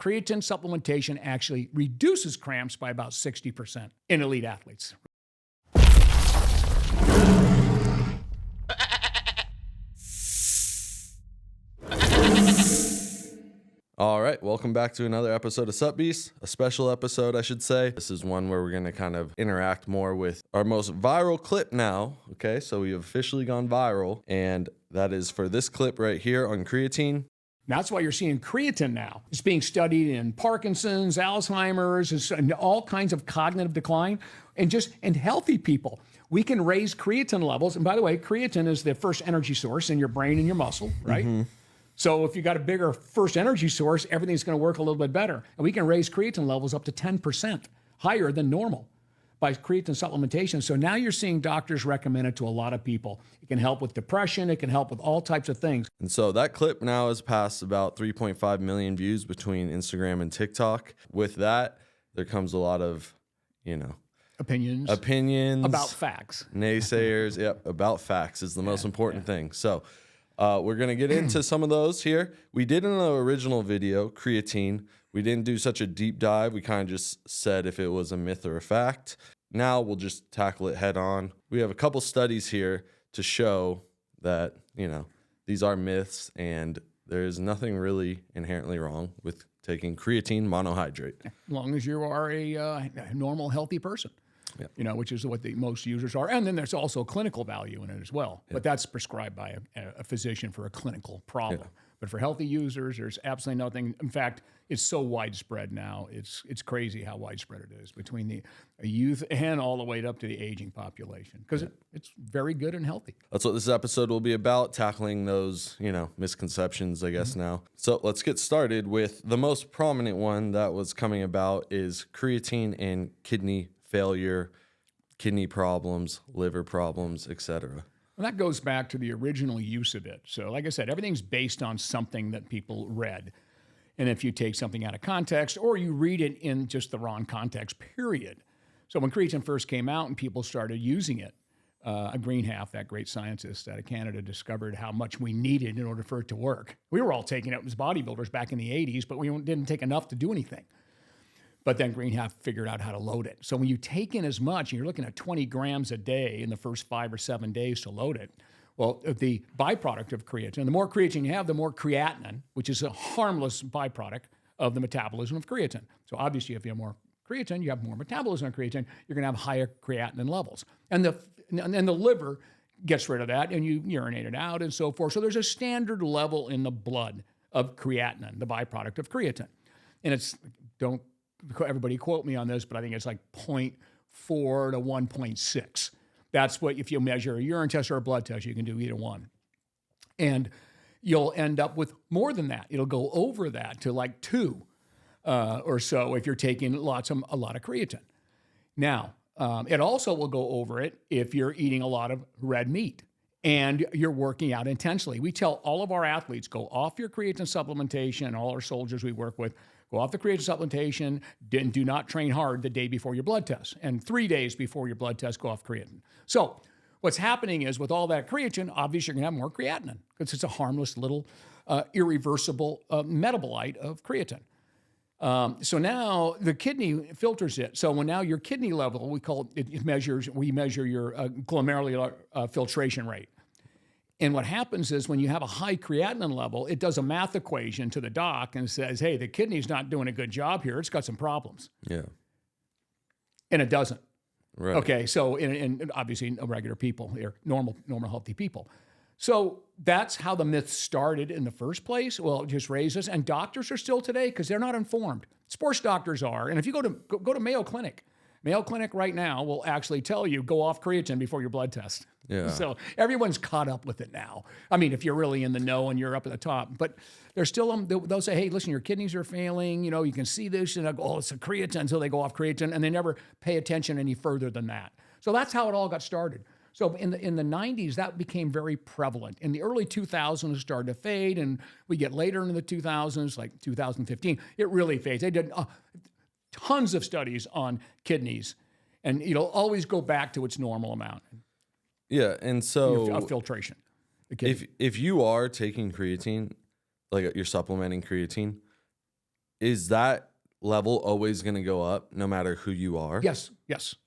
creatine supplementation actually reduces cramps by about 60% in elite athletes. All right, welcome back to another episode of SuppBeast, a special episode, I should say. This is one where we're going to kind of interact more with our most viral clip now, okay? So we have officially gone viral, and that is for this clip right here on creatine. That's why you're seeing creatine now. It's being studied in Parkinson's, Alzheimer's, and all kinds of cognitive decline, and just in healthy people. We can raise creatine levels. And by the way, creatine is the first energy source in your brain and your muscle, right? Mm-hmm. So if you got a bigger first energy source, everything's going to work a little bit better. And we can raise creatine levels up to 10% higher than normal by creatine supplementation. So now you're seeing doctors recommend it to a lot of people. It can help with depression. It can help with all types of things. And so that clip now has passed about 3.5 million views between Instagram and TikTok. With that, there comes a lot of, opinions about facts. Naysayers. Yep. About facts is the most important thing. So we're going to get into some of those here. We did in the original video, creatine. We didn't do such a deep dive. We kind of just said if it was a myth or a fact. Now we'll just tackle it head on. We have a couple studies here to show that, these are myths and there is nothing really inherently wrong with taking creatine monohydrate. As long as you are a normal, healthy person. Yep. Which is what the most users are. And then there's also clinical value in it as well. Yep. But that's prescribed by a physician for a clinical problem. Yep. But for healthy users, there's absolutely nothing. In fact, it's so widespread now. It's crazy how widespread it is between the youth and all the way up to the aging population because it's very good and healthy. That's what this episode will be about, tackling those, misconceptions, I guess, now. So let's get started with the most prominent one that was coming about is creatine and kidney failure, kidney problems, liver problems, etc. Well, that goes back to the original use of it. So like I said, everything's based on something that people read. And if you take something out of context or you read it in just the wrong context, period. So when creatine first came out and people started using it, Greenhalgh, that great scientist out of Canada, discovered how much we needed in order for it to work. We were all taking it as bodybuilders back in the 80s, but we didn't take enough to do anything. But then Greenhalgh figured out how to load it. So when you take in as much, and you're looking at 20 grams a day in the first 5 or 7 days to load it, well, the byproduct of creatine, the more creatine you have, the more creatinine, which is a harmless byproduct of the metabolism of creatine. So obviously, if you have more creatine, you have more metabolism of creatine, you're going to have higher creatinine levels. And the liver gets rid of that, and you urinate it out and so forth. So there's a standard level in the blood of creatinine, the byproduct of creatine. And don't everybody quote me on this, but I think it's like 0.4 to 1.6. That's what, if you measure a urine test or a blood test, you can do either one. And you'll end up with more than that. It'll go over that to like 2 or so if you're taking a lot of creatine. Now, it also will go over it if you're eating a lot of red meat and you're working out intensely. We tell all of our athletes, go off your creatine supplementation, and all our soldiers we work with, go off the creatine supplementation, and do not train hard the day before your blood test. And 3 days before your blood test, go off creatine. So what's happening is with all that creatine, obviously you're going to have more creatinine because it's a harmless little irreversible metabolite of creatine. So now the kidney filters it. So when now your kidney level, we measure your glomerular filtration rate. And what happens is when you have a high creatinine level, it does a math equation to the doc and says, hey, the kidney's not doing a good job here. It's got some problems. Yeah. And it doesn't. Right. Okay, so in obviously regular people, they're normal healthy people. So that's how the myth started in the first place. Well, it just raises, and doctors are still today because they're not informed. Sports doctors are. And if you go to Mayo Clinic right now will actually tell you, go off creatine before your blood test. Yeah. So everyone's caught up with it now. I mean, if you're really in the know and you're up at the top, but they're still, they'll say, hey, listen, your kidneys are failing. You can see this, and they'll go, oh, it's a creatine, so they go off creatine, and they never pay attention any further than that. So that's how it all got started. So in the 90s, that became very prevalent. In the early 2000s, it started to fade, and we get later into the 2000s, like 2015, it really fades. They did tons of studies on kidneys, and it'll always go back to its normal amount. Yeah, and so of filtration. If you are taking creatine, like you're supplementing creatine, is that level always going to go up no matter who you are? Yes.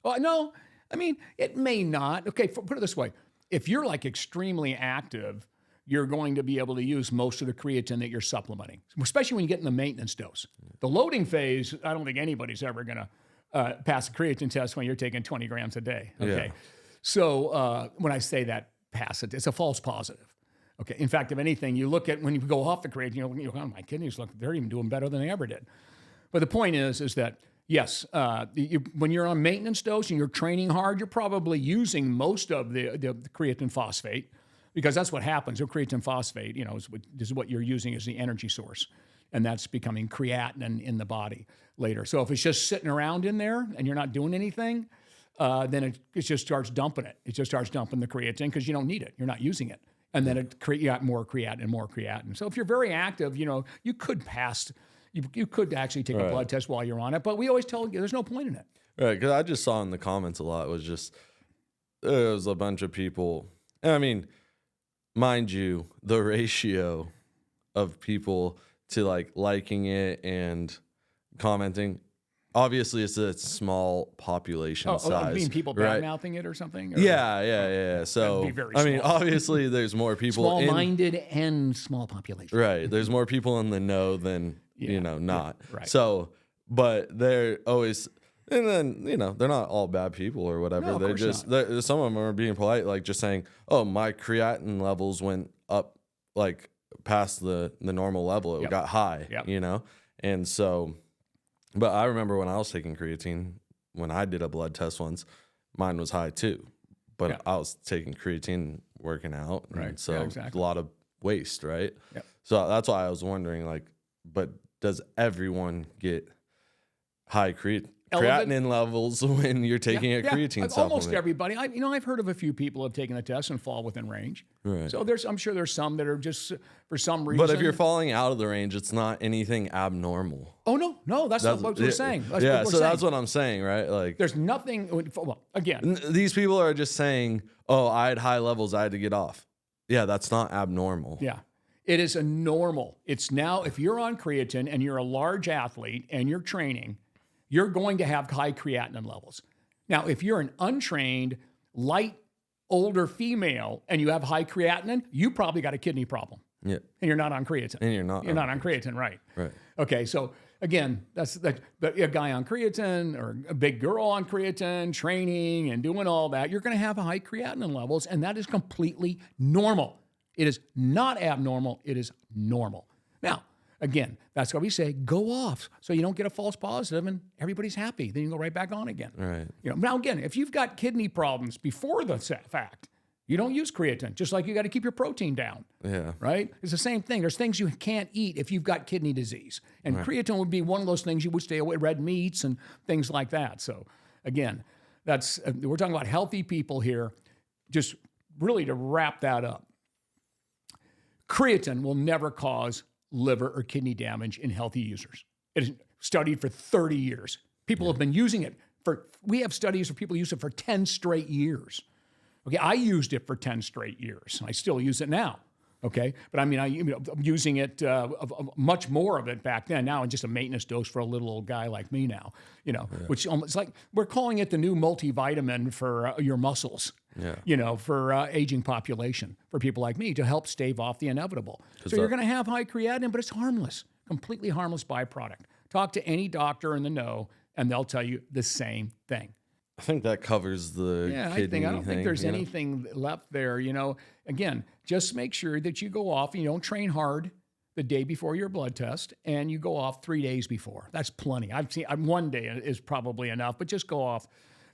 Well, no, I mean, it may not. Okay, put it this way. If you're like extremely active, you're going to be able to use most of the creatine that you're supplementing, especially when you get in the maintenance dose. The loading phase, I don't think anybody's ever going to pass a creatine test when you're taking 20 grams a day. Okay. Yeah. So when I say that, pass it, it's a false positive. Okay. In fact, if anything, you look at when you go off the creatine, you go, oh, my kidneys look, they're even doing better than they ever did. But the point is that, yes, when you're on maintenance dose and you're training hard, you're probably using most of the creatine phosphate, because that's what happens. The creatine phosphate, is what you're using as the energy source, and that's becoming creatinine in the body later. So if it's just sitting around in there and you're not doing anything, then it just starts dumping it. It just starts dumping the creatine because you don't need it. You're not using it. And then you got more creatinine. So if you're very active, you could pass. You could actually take a blood test while you're on it, but we always tell you there's no point in it. Right, because I just saw in the comments a lot, it was just, there was a bunch of people, and I mean, mind you, the ratio of people to liking it and commenting, obviously it's a small population size. I mean people right? bad-mouthing it or something? Or? Yeah. So, I mean, obviously there's more people small-minded and small population. Right, there's more people in the know than, not. Yeah, right. So, but they're always, and then, they're not all bad people or whatever. No, they're just, some of them are being polite, like just saying, oh, my creatinine levels went up past the normal level. It got high, And so, but I remember when I was taking creatine, when I did a blood test once, mine was high too. But I was taking creatine working out. Right. So exactly. a lot of waste, right? Yep. So that's why I was wondering, but does everyone get high creatinine levels when you're taking a creatine supplement? Almost everybody. I've heard of a few people who have taken the test and fall within range. Right. So I'm sure there's some that are just for some reason. But if you're falling out of the range, it's not anything abnormal. Oh no, that's not what we're saying. That's what I'm saying, right? There's nothing. Well, again, these people are just saying, "Oh, I had high levels, I had to get off." Yeah, that's not abnormal. Yeah. It is a normal. It's now, if you're on creatine and you're a large athlete and you're training, you're going to have high creatinine levels. Now, if you're an untrained, light, older female and you have high creatinine, you probably got a kidney problem. Yeah. And you're not on creatine. And you're not on creatine, right? Right. Okay, so again, that's a guy on creatine or a big girl on creatine, training and doing all that, you're going to have high creatinine levels, and that is completely normal. It is not abnormal. It is normal. Now, again, that's why we say go off so you don't get a false positive and everybody's happy. Then you go right back on again. Right. Now, again, if you've got kidney problems before the fact, you don't use creatine, just like you got to keep your protein down. Yeah. Right? It's the same thing. There's things you can't eat if you've got kidney disease. And creatine would be one of those things you would stay away, red meats and things like that. So, again, we're talking about healthy people here. Just really to wrap that up. Creatine will never cause liver or kidney damage in healthy users. It is studied for 30 years. People have been using it we have studies where people use it for 10 straight years. Okay, I used it for 10 straight years. I still use it now. Okay, but I mean, I'm using it much more of it back then. Now, in just a maintenance dose for a little old guy like me now. Which it's like we're calling it the new multivitamin for your muscles. Yeah. For aging population, for people like me, to help stave off the inevitable. So you're going to have high creatinine, but it's harmless, completely harmless byproduct. Talk to any doctor in the know, and they'll tell you the same thing. I think that covers the kidney I don't think there's anything left there. Again, just make sure that you go off and you don't train hard the day before your blood test, and you go off 3 days before. That's plenty. I've seen 1 day is probably enough, but just go off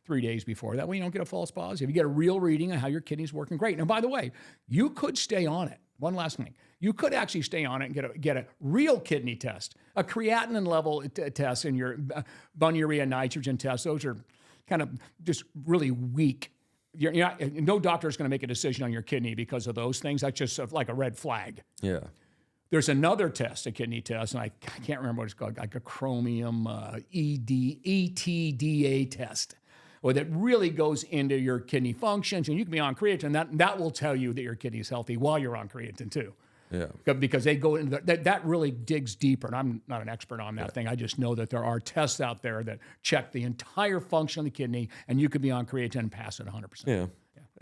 3 days before. That way you don't get a false positive. You get a real reading on how your kidney's working great. Now, by the way, you could stay on it. One last thing. You could actually stay on it and get a real kidney test, a creatinine level test, and your bunyurea nitrogen test. Those are kind of just really weak. No doctor is going to make a decision on your kidney because of those things. That's just like a red flag. Yeah. There's another test, a kidney test, and I can't remember what it's called, like a chromium ETDA test, or that really goes into your kidney functions, and you can be on creatine. That will tell you that your kidney is healthy while you're on creatine too. Yeah. Because they go into that really digs deeper. And I'm not an expert on that thing. I just know that there are tests out there that check the entire function of the kidney, and you could be on creatine and pass it 100%. Yeah.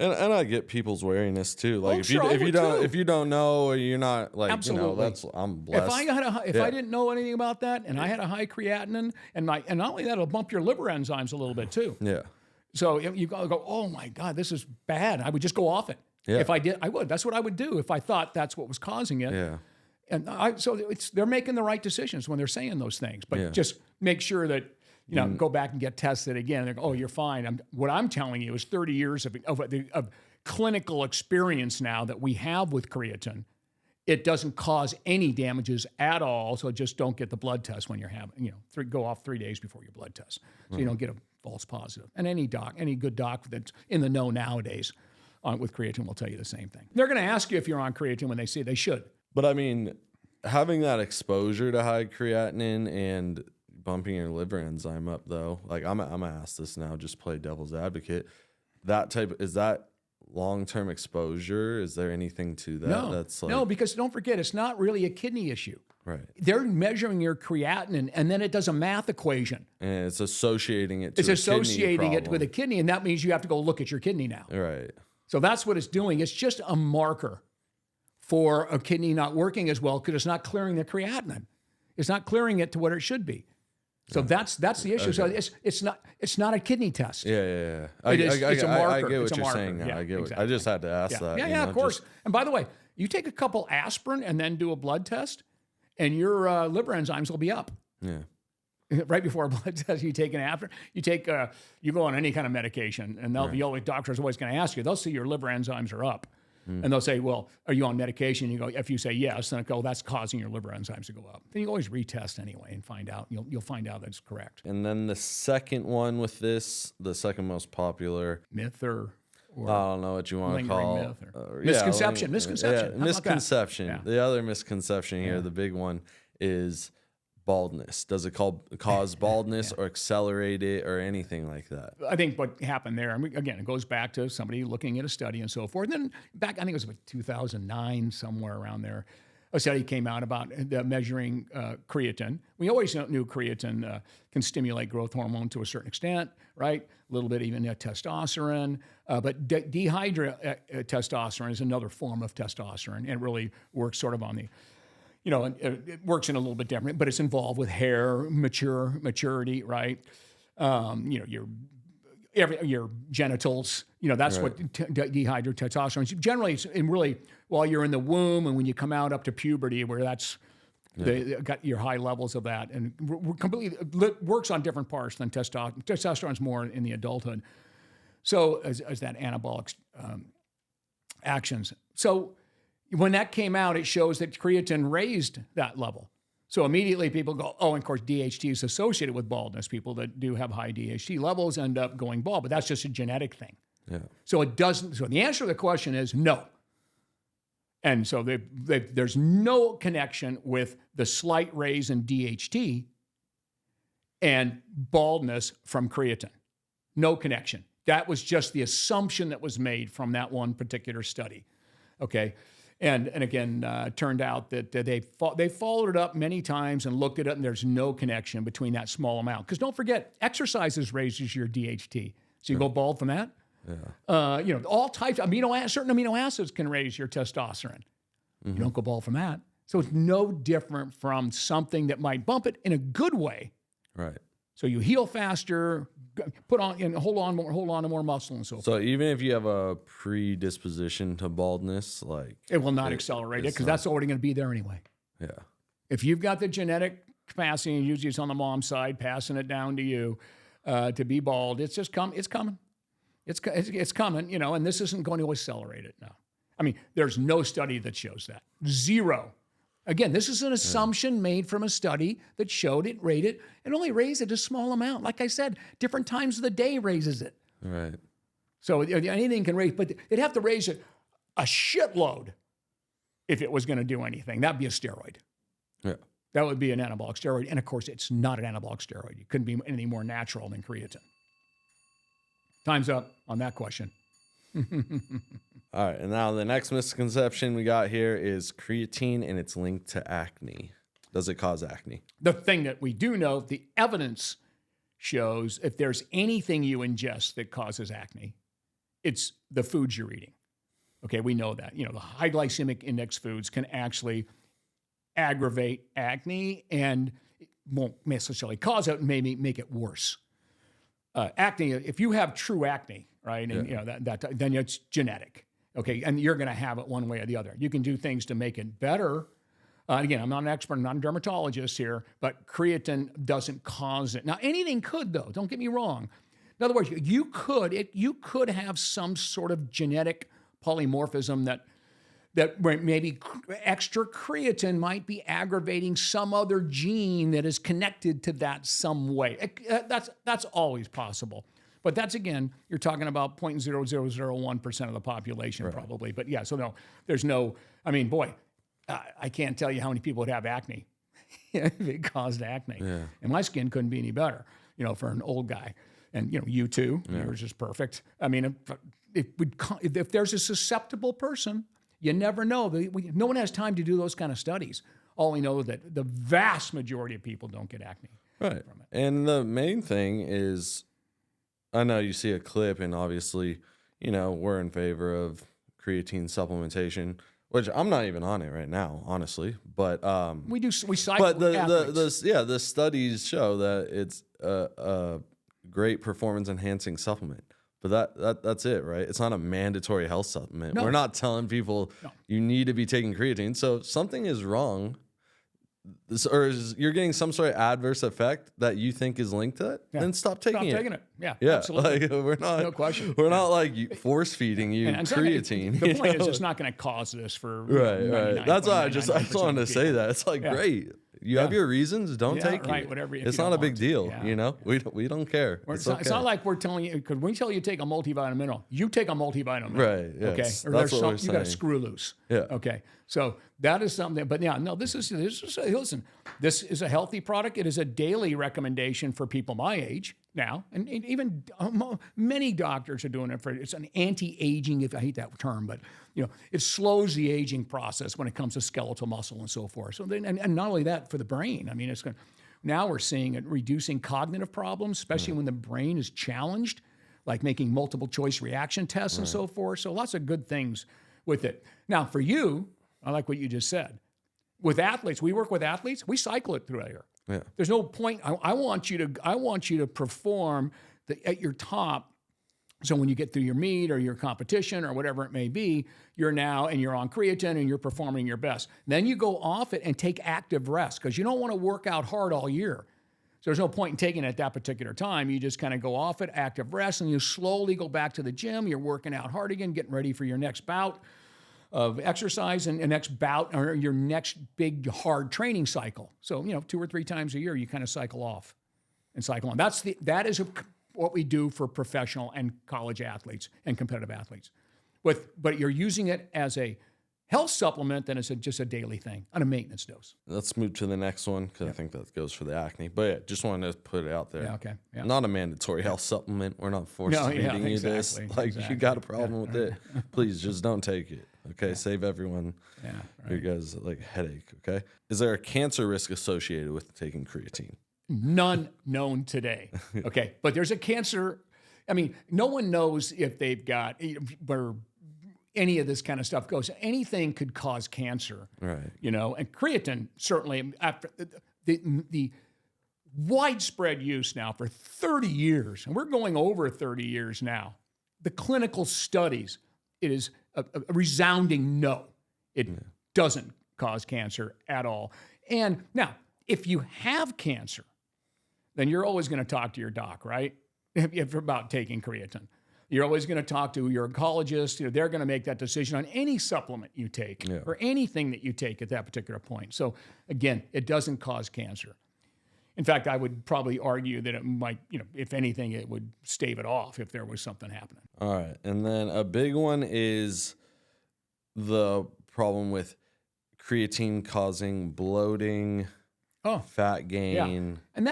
And I get people's wariness too. Like if you don't know, or you're not like, Absolutely. I'm blessed. If I didn't know anything about that, and I had a high creatinine, and not only that, it'll bump your liver enzymes a little bit too. Yeah. So you go, oh my God, this is bad. I would just go off it. Yeah. If I did, I would. That's what I would do if I thought that's what was causing it. Yeah. And they're making the right decisions when they're saying those things. But just make sure that go back and get tested again. They go, oh, you're fine. What I'm telling you is 30 years of clinical experience now that we have with creatine. It doesn't cause any damages at all. So just don't get the blood test when you're having, go off 3 days before your blood test, so you don't get a false positive. And any good doc that's in the know nowadays with creatine will tell you the same thing. They're going to ask you if you're on creatine when they see they should. But I mean, having that exposure to high creatinine and bumping your liver enzyme up, though, like I'm gonna ask this now, just play devil's advocate. Is that long-term exposure? Is there anything to that? No, that's like, no, because don't forget, it's not really a kidney issue. Right. They're measuring your creatinine, and then it does a math equation. And it's associating it to It's a associating kidney it with a kidney, and that means you have to go look at your kidney now. Right. So that's what it's doing. It's just a marker for a kidney not working as well because it's not clearing the creatinine. It's not clearing it to what it should be. So that's the issue. Okay. So it's not a kidney test. Yeah. It's a marker. I get It's what a you're marker. saying now. Yeah, I get exactly. I just had to ask Yeah. that. Yeah, of course. And by the way, you take a couple aspirin and then do a blood test, and your liver enzymes will be up. Yeah. Right before a blood test, you take an aspirin. You go on any kind of medication, and doctor's always going to ask you. They'll see your liver enzymes are up. And they'll say, well, are you on medication? You go, if you say yes, then that's causing your liver enzymes to go up. Then you always retest anyway and find out. You'll find out that's correct. And then the second one with this, the second most popular Myth or I don't know what you want to lingering call myth misconception. Misconception. Yeah, How about that? misconception. Yeah. The other misconception here, the big one, is baldness. Does it cause baldness or accelerate it or anything like that? I think what happened there, again, it goes back to somebody looking at a study and so forth. And then back, I think it was like 2009, somewhere around there, a study came out about measuring creatine. We always knew creatine can stimulate growth hormone to a certain extent, right? A little bit even testosterone. But dehydrotestosterone testosterone is another form of testosterone, and it really works sort of on the it works in a little bit different, but it's involved with hair maturity, right? Your genitals, that's what dehydrotestosterone is. Generally, it's really while you're in the womb and when you come out up to puberty, where that's got your high levels of that, and completely works on different parts than testosterone. Testosterone's more in the adulthood. So as that anabolic actions. So when that came out, it shows that creatine raised that level. So immediately people go, oh, and of course, DHT is associated with baldness. People that do have high DHT levels end up going bald, but that's just a genetic thing. Yeah. So it doesn't. So the answer to the question is no. And so there's no connection with the slight raise in DHT and baldness from creatine. No connection. That was just the assumption that was made from that one particular study. Okay. And again, turned out that they followed it up many times and looked at it, and there's no connection between that small amount. Because don't forget, exercises raises your DHT. So you go bald from that. Yeah. All types of certain amino acids can raise your testosterone. Mm-hmm. You don't go bald from that. So it's no different from something that might bump it in a good way. Right. So you heal faster, put on and hold on to more muscle and so forth. So even if you have a predisposition to baldness, like it will not accelerate it because that's already going to be there anyway. Yeah. If you've got the genetic capacity, and usually it's on the mom's side, passing it down to you to be bald, it's coming. It's coming, and this isn't going to accelerate it now. I mean, there's no study that shows that. Zero. Again, this is an assumption made from a study that showed it rated and only raised it a small amount. Like I said, different times of the day raises it. Right. So anything can raise, but they'd have to raise it a shitload if it was going to do anything. That'd be a steroid. Yeah. That would be an anabolic steroid. And of course, it's not an anabolic steroid. It couldn't be anything more natural than creatine. Time's up on that question. All right, and now the next misconception we got here is creatine and it's linked to acne. Does it cause acne? The thing that we do know, the evidence shows if there's anything you ingest that causes acne, it's the foods you're eating. Okay, we know that. The high glycemic index foods can actually aggravate acne and won't necessarily cause it, maybe make it worse. Acne, if you have true acne, right, and then it's genetic. Okay, and you're going to have it one way or the other. You can do things to make it better. Again, I'm not an expert, I'm not a dermatologist here, but creatine doesn't cause it. Now, anything could, though. Don't get me wrong. In other words, you could have some sort of genetic polymorphism that maybe extra creatine might be aggravating some other gene that is connected to that some way. That's always possible. But that's, again, you're talking about 0.0001% of the population probably. But yeah, so no, there's no, I mean, boy, I can't tell you how many people would have acne if it caused acne. Yeah. And my skin couldn't be any better, for an old guy. And, you too, yours is perfect. I mean, if there's a susceptible person, you never know. No one has time to do those kind of studies. All we know is that the vast majority of people don't get acne from it. And the main thing is, I know you see a clip, and obviously, we're in favor of creatine supplementation, which I'm not even on it right now, honestly. But we cycle. But the studies show that it's a great performance enhancing supplement. But that's it, right? It's not a mandatory health supplement. No. We're not telling people you need to be taking creatine. So if something is wrong, or you're getting some sort of adverse effect that you think is linked to it, then stop taking it. Yeah, absolutely. Like, we're not, no question. We're not like force feeding you creatine. The point is, it's not going to cause this for right. That's why I just wanted to say that. It's like great. You have your reasons. Don't take it. Whatever. It's not a big deal. We don't care. It's not like we're telling you, because we tell you to take a multivitamin, you take a multivitamin. Right. Yeah. Okay. Or that's what we're you got to screw loose. Yeah. Okay. So that is something. But listen, this is a healthy product. It is a daily recommendation for people my age now, and even many doctors are doing it it's an anti-aging, if I hate that term, but it slows the aging process when it comes to skeletal muscle and so forth. So then, and not only that, for the brain. I mean, now we're seeing it reducing cognitive problems, especially when the brain is challenged, like making multiple choice reaction tests and so forth. So lots of good things with it. Now, for you, I like what you just said. With athletes, we work with athletes. We cycle it through here. Yeah. There's no point. I want you to perform at your top. So when you get through your meet or your competition or whatever it may be, you're on creatine and you're performing your best. Then you go off it and take active rest, because you don't want to work out hard all year. So there's no point in taking it at that particular time. You just kind of go off it, active rest, and you slowly go back to the gym. You're working out hard again, getting ready for your next bout of exercise and next bout or your next big hard training cycle. So 2 or 3 times a year you kind of cycle off and cycle on. That is what we do for professional and college athletes and competitive athletes. But you're using it as a health supplement, then it's just a daily thing on a maintenance dose. Let's move to the next one, because I think that goes for the acne. But yeah, just wanted to put it out there. Yeah, okay. Yeah. Not a mandatory health supplement. We're not feeding you this. Like, you got a problem with it, please just don't take it. Okay, save everyone you guys headache. Okay, is there a cancer risk associated with taking creatine? None known today. Okay, but there's a cancer. I mean, no one knows if they've got where any of this kind of stuff goes. Anything could cause cancer, right? And creatine certainly, after the widespread use now for 30 years, and we're going over 30 years now. The clinical studies, it is a resounding no. It doesn't cause cancer at all. And now, if you have cancer, then you're always going to talk to your doc, right? If about taking creatine. You're always going to talk to your oncologist. They're going to make that decision on any supplement you take or anything that you take at that particular point. So again, it doesn't cause cancer. In fact, I would probably argue that it might, if anything, it would stave it off if there was something happening. All right. And then a big one is the problem with creatine causing bloating, fat gain. Yeah. And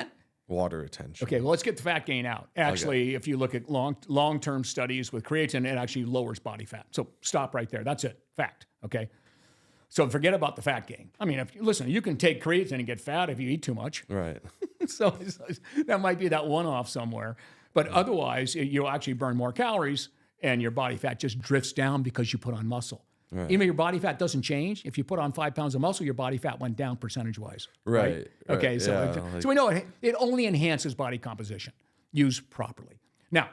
Water retention. Okay, well, let's get the fat gain out. Actually, if you look at long-term studies with creatine, it actually lowers body fat. So stop right there. That's it. Fact. Okay. So forget about the fat gain. I mean, listen, you can take creatine and get fat if you eat too much. Right. So that might be that one-off somewhere. But otherwise, you'll actually burn more calories and your body fat just drifts down because you put on muscle. Right. Even if your body fat doesn't change, if you put on 5 pounds of muscle, your body fat went down percentage-wise. Right. Okay, so, so we know it only enhances body composition, used properly. Now,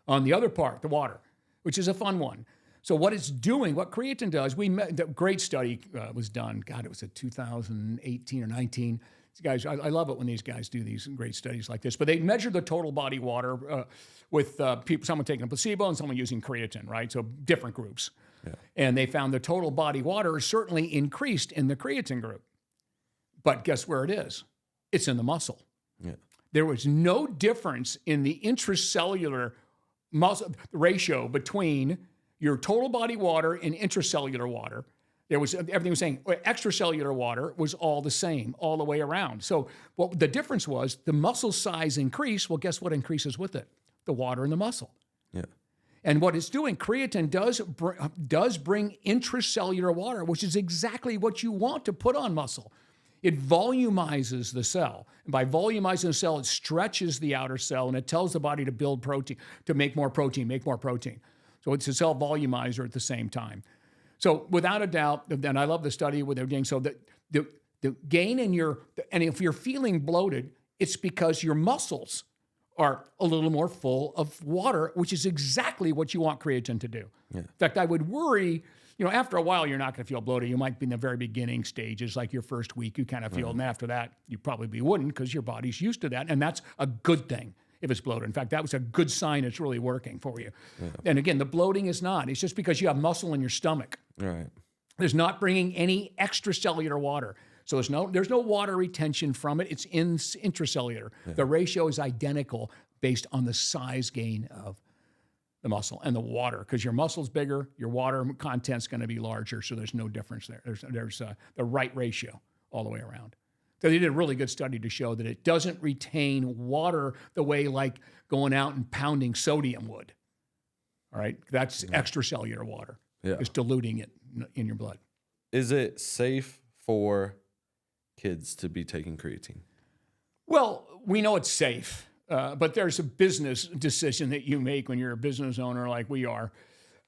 on the other part, the water, which is a fun one. So what it's doing, what creatine does, the great study was done. God, it was in 2018 or 19. These guys, I love it when these guys do these great studies like this. But they measured the total body water with people, someone taking a placebo and someone using creatine, right? So different groups. Yeah. And they found the total body water certainly increased in the creatine group. But guess where it is? It's in the muscle. Yeah. There was no difference in the intracellular muscle ratio between your total body water and intracellular water. There was everything was saying extracellular water was all the same all the way around. So what the difference was, the muscle size increased. Well, guess what increases with it? The water in the muscle. Yeah. And what it's doing, creatine does bring intracellular water, which is exactly what you want to put on muscle. It volumizes the cell. And by volumizing the cell, it stretches the outer cell and it tells the body to build protein, to make more protein, make more protein. So it's a cell volumizer at the same time. So without a doubt, and I love the study what they're doing, so that the gain in and if you're feeling bloated, it's because your muscles are a little more full of water, which is exactly what you want creatine to do. Yeah. In fact, I would worry, after a while, you're not going to feel bloated. You might be in the very beginning stages, like your first week, you kind of feel, and after that, you probably wouldn't because your body's used to that, and that's a good thing if it's bloated. In fact, that was a good sign it's really working for you. Yeah. And again, the bloating is not. It's just because you have muscle in your stomach. Right. There's not bringing any extracellular water. So there's no water retention from it. It's intracellular. Yeah. The ratio is identical based on the size gain of the muscle and the water, because your muscle's bigger, your water content's going to be larger, so there's no difference there. There's the right ratio all the way around. So they did a really good study to show that it doesn't retain water the way like going out and pounding sodium would. All right, that's extracellular water. Yeah. It's diluting it in your blood. Is it safe for kids to be taking creatine? Well, we know it's safe, but there's a business decision that you make when you're a business owner like we are.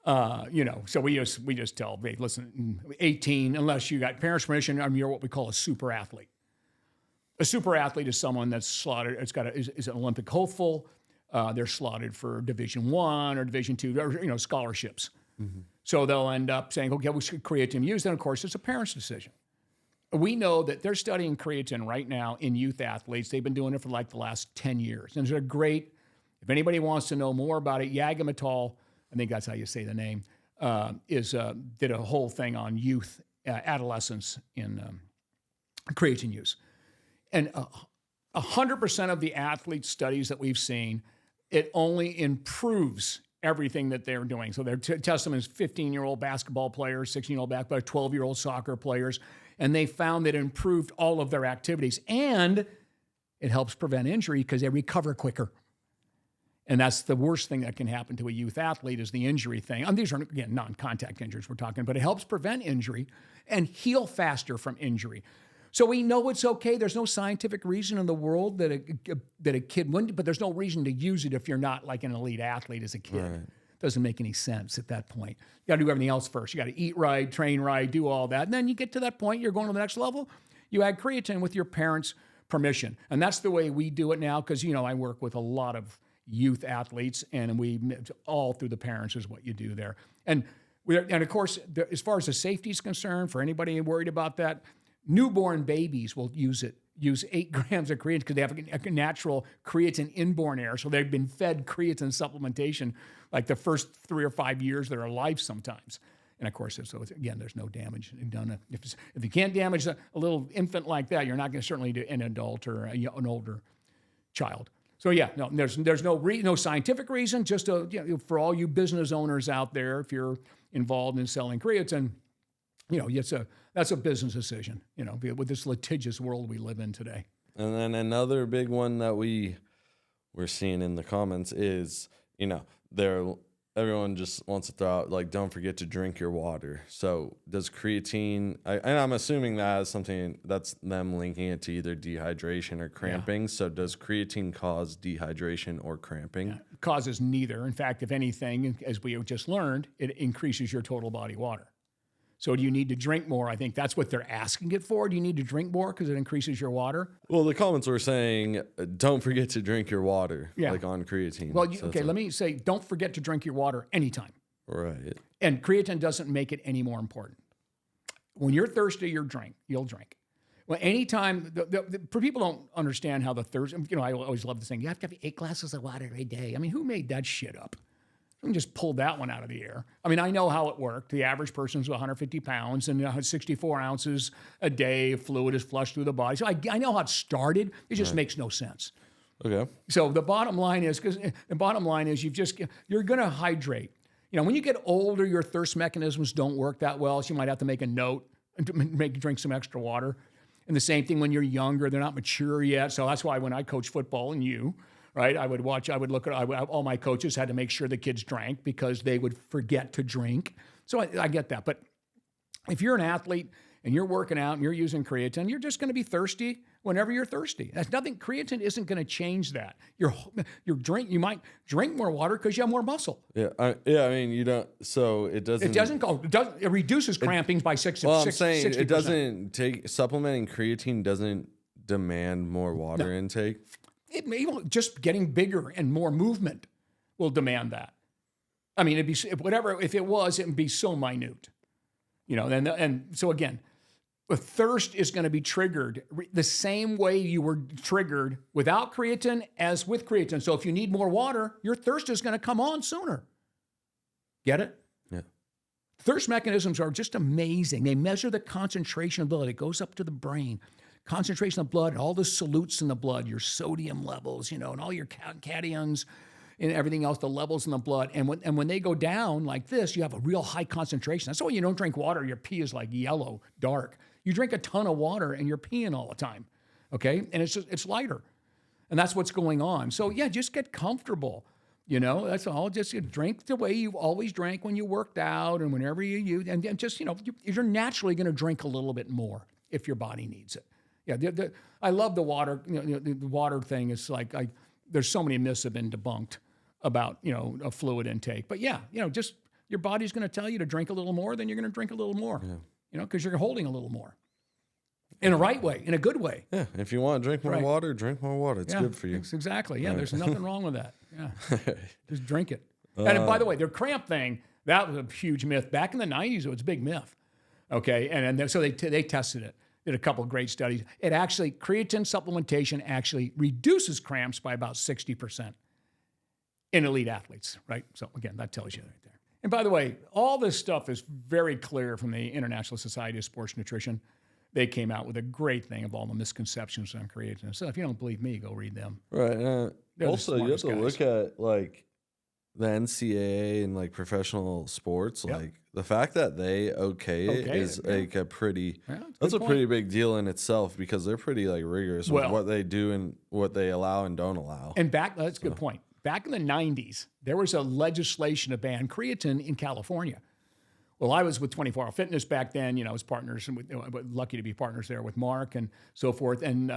So we just tell, hey, listen, 18, unless you got parents' permission, you're what we call a super athlete. A super athlete is someone that's slotted. Is an Olympic hopeful. They're slotted for Division I or Division II, or scholarships. Mm-hmm. So they'll end up saying, okay, we should creatine use. Then of course it's a parent's decision. We know that they're studying creatine right now in youth athletes. They've been doing it for like the last 10 years. And they're great. If anybody wants to know more about it, Yagamatol, I think that's how you say the name, did a whole thing on youth, adolescents in creatine use. And 100% of the athlete studies that we've seen, it only improves everything that they're doing. So they're testing them as 15-year-old basketball players, 16-year-old basketball, 12-year-old soccer players, and they found that it improved all of their activities. And it helps prevent injury because they recover quicker. And that's the worst thing that can happen to a youth athlete is the injury thing. And these are, again, non-contact injuries we're talking, but it helps prevent injury and heal faster from injury. So we know it's okay. There's no scientific reason in the world that a kid wouldn't, but there's no reason to use it if you're not like an elite athlete as a kid. Right. Doesn't make any sense at that point. You got to do everything else first. You got to eat right, train right, do all that. And then you get to that point, you're going to the next level. You add creatine with your parents' permission. And that's the way we do it now because, I work with a lot of youth athletes and we all through the parents is what you do there. And of course, as far as the safety is concerned, for anybody worried about that, newborn babies will use 8 grams of creatine because they have a natural creatine inborn error. So they've been fed creatine supplementation like the first 3 or 5 years of their life sometimes. And of course, again, there's no damage done. If you can't damage a little infant like that, you're not going to certainly do an adult or an older child. So yeah, no, there's no scientific reason. Just for all you business owners out there, if you're involved in selling creatine, that's a business decision, with this litigious world we live in today. And then another big one that we're seeing in the comments is, everyone just wants to throw out, like, don't forget to drink your water. So does creatine, and I'm assuming that is something that's them linking it to either dehydration or cramping. So does creatine cause dehydration or cramping? Yeah. It causes neither. In fact, if anything, as we have just learned, it increases your total body water. So do you need to drink more? I think that's what they're asking it for. Do you need to drink more because it increases your water? Well, the comments were saying, don't forget to drink your water, like on creatine. Well, let me say, don't forget to drink your water anytime. Right. And creatine doesn't make it any more important. When you're thirsty, you'll drink. Well, anytime, for people don't understand how the thirst, I always love the saying, you have to have 8 glasses of water every day. I mean, who made that shit up? I can just pull that one out of the air. I mean, I know how it worked. The average person's 150 pounds and 64 ounces a day of fluid is flushed through the body. So I know how it started. It just makes no sense. Okay. So the bottom line is, you're going to hydrate. When you get older, your thirst mechanisms don't work that well. So you might have to make a note and drink some extra water. And the same thing when you're younger, they're not mature yet. So that's why when I coach football and right? All my coaches had to make sure the kids drank because they would forget to drink. So I get that. But if you're an athlete and you're working out and you're using creatine, you're just going to be thirsty whenever you're thirsty. That's nothing. Creatine isn't going to change that. You might drink more water because you have more muscle. Yeah. I mean, you don't, so it doesn't. It reduces cramping by 6%. Well, I'm saying 60%. It doesn't supplementing creatine doesn't demand more water intake. Just getting bigger and more movement will demand that. I mean, if it would be so minute, and so again, the thirst is going to be triggered the same way you were triggered without creatine as with creatine. So if you need more water, your thirst is going to come on sooner. Get it? Yeah. Thirst mechanisms are just amazing. They measure the concentration of blood. It goes up to the brain. Concentration of blood, all the solutes in the blood, your sodium levels, and all your cations and everything else, the levels in the blood. And when they go down like this, you have a real high concentration. That's why you don't drink water. Your pee is like yellow, dark. You drink a ton of water and you're peeing all the time, okay? And it's lighter. And that's what's going on. So yeah, just get comfortable. That's all. Just drink the way you've always drank when you worked out and whenever you and just, you're naturally going to drink a little bit more if your body needs it. Yeah, I love the water. The water thing is like there's so many myths have been debunked about a fluid intake. But yeah, just your body's going to tell you to drink a little more, then you're going to drink a little more. Yeah. Because you're holding a little more in a right way, in a good way. Yeah, if you want to drink more water, drink more water. It's good for you. Exactly. Yeah, there's nothing wrong with that. Yeah, just drink it. And by the way, their cramp thing, that was a huge myth back in the '90s. It was a big myth. Okay, and so they tested it. Did a couple of great studies. Creatine supplementation actually reduces cramps by about 60% in elite athletes, right? So again, that tells you right there. And by the way, all this stuff is very clear from the International Society of Sports Nutrition. They came out with a great thing of all the misconceptions on creatine. So if you don't believe me, go read them. Right. Also, you have to look at like the NCAA and like professional sports, like the fact that they it is like a pretty, that's a pretty big deal in itself because they're pretty like rigorous with what they do and what they allow and don't allow. And that's a good point. Back in the 90s, there was a legislation to ban creatine in California. Well, I was with 24 Hour Fitness back then. I was partners, and lucky to be partners there with Mark and so forth. And,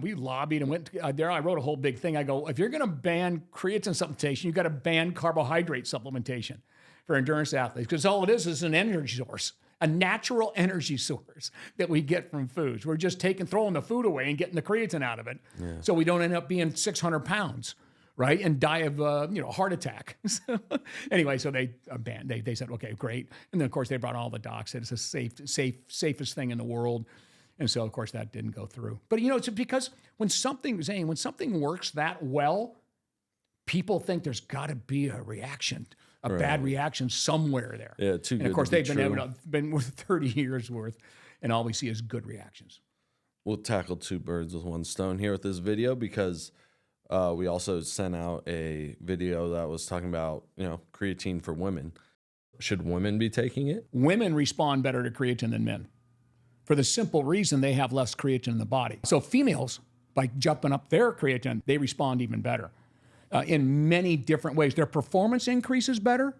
we lobbied and went there. I wrote a whole big thing. I go, if you're going to ban creatine supplementation, you've got to ban carbohydrate supplementation for endurance athletes because all it is an energy source, a natural energy source that we get from foods. We're just throwing the food away and getting the creatine out of it. Yeah. So we don't end up being 600 pounds. Right, and die of heart attack. Anyway, so they banned. They said, okay, great. And then of course they brought all the docs. Said it's the safest thing in the world. And so of course that didn't go through. But it's because when something works that well, people think there's got to be a reaction, bad reaction somewhere there. Yeah, too good. And of course they've been with 30 years worth, and all we see is good reactions. We'll tackle 2 birds with 1 stone here with this video because. We also sent out a video that was talking about, creatine for women. Should women be taking it? Women respond better to creatine than men for the simple reason they have less creatine in the body. So females by jumping up their creatine, they respond even better in many different ways. Their performance increases better.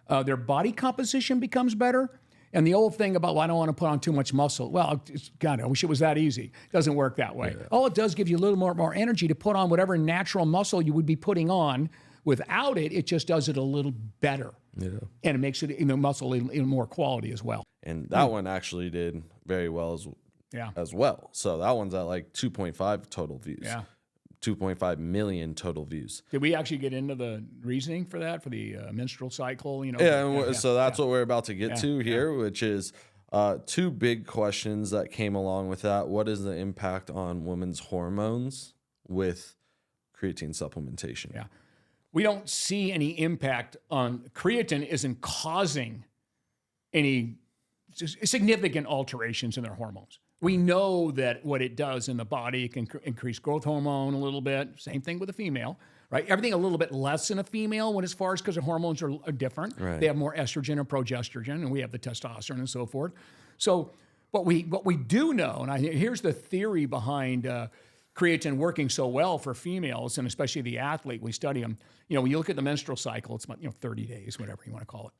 Their body composition becomes better. And the old thing about, well, I don't want to put on too much muscle. Well, God, I wish it was that easy. It doesn't work that way. Yeah. All it does give you a little more energy to put on whatever natural muscle you would be putting on. Without it, it just does it a little better. Yeah. And it makes it muscle in more quality as well. And that one actually did very well as well. So that one's at like 2.5 total views. Yeah. 2.5 million total views. Did we actually get into the reasoning for that, for the menstrual cycle? So that's what we're about to get to here, which is two big questions that came along with that. What is the impact on women's hormones with creatine supplementation? Yeah. We don't see any impact on creatine isn't causing any significant alterations in their hormones. We know that what it does in the body, it can increase growth hormone a little bit. Same thing with a female, right? Everything a little bit less in a female when as far as because the hormones are different. Right. They have more estrogen or progesterone, and we have the testosterone and so forth. So what we do know, and here's the theory behind creatine working so well for females, and especially the athlete, we study them. When you look at the menstrual cycle, it's about 30 days, whatever you want to call it.